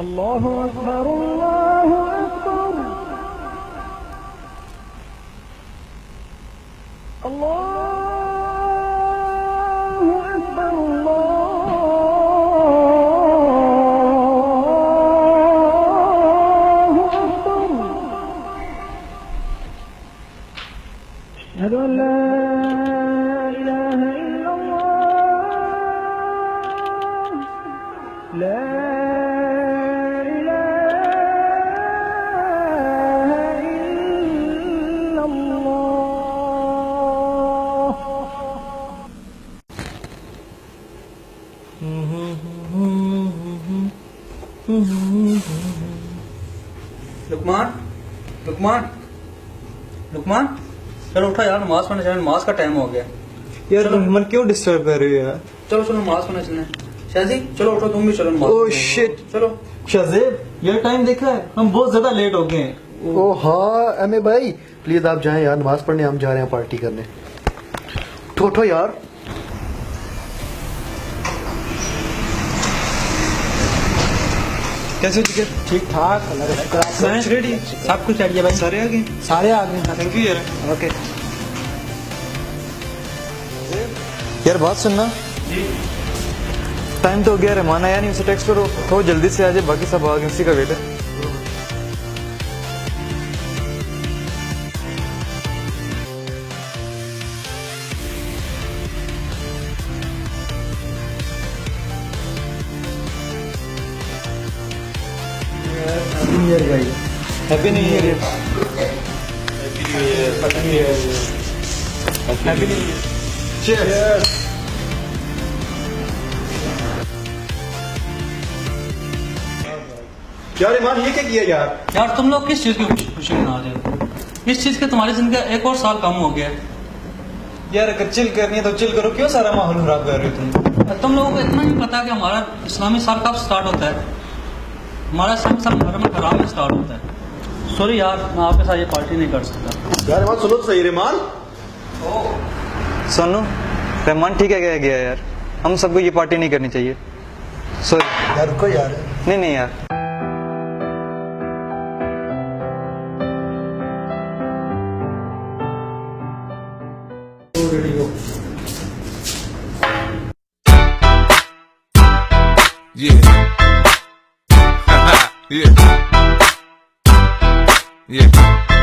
अल्लाहु अकबर अल्लाहु अकबर अल्लाहु अकबर अल्लाहु अकबर अशहदु अन ला इलाहा इल्लल्लाह ला लुकमान लुकमान लुकमान चलो उठा यार, नमाज पढ़ने चले, नमाज का टाइम हो गया। यार तुम क्यों डिस्टर्ब कर रही हो यार? चलो चलो नमाज पढ़ने चले। शाजी चलो उठो, तुम भी चलो नमाज ओह पढ़ने। शिट। चलो शाज़ेब यार टाइम देखा है, हम बहुत ज्यादा लेट हो गए हैं। ओ हाँ एमे भाई प्लीज आप जाएं यार, नमाज पढ़ने हम जा रहे हैं, पार्टी करने। उठो यार। कैसे जिगर? ठीक ठाक, अल्लाह का शुक्र। आप लंच रेडी? सब कुछ चाहिए भाई। सारे आ गए? सारे आ गए? थैंक यू यार। ओके यार बात सुनना, टाइम तो हो गया, रहमान आया नहीं, उसे टेक्स्ट करो तो जल्दी से आ जाए, बाकी सब आ गए, उसी का वेट है। Happy new year. Happy new year. Cheers. यार ईमान ये क्या किया यार? यार तुम लोग किस चीज की खुशी मना रहे हो? इस चीज के तुम्हारी जिंदगी का एक और साल कम हो गया है। यार अगर चिल करनी है तो चिल करो, क्यों सारा माहौल खराब कर रहे हो तुम लोगों को इतना नहीं पता कि हमारा इस्लामी साल कब स्टार्ट होता है? हमारा इस्लामी साल मुहर्रम हराम में स्टार्ट होता है। सॉरी यार, मैं आपके साथ ये पार्टी नहीं कर सकता। यार ईमान सुनो तो सही, रहमान। सोनू रहमान ठीक है, गया यार, हम सबको ये पार्टी नहीं करनी चाहिए। सॉरी यार रुको यार। नहीं नहीं यार। Yeah. Yeah. Yeah.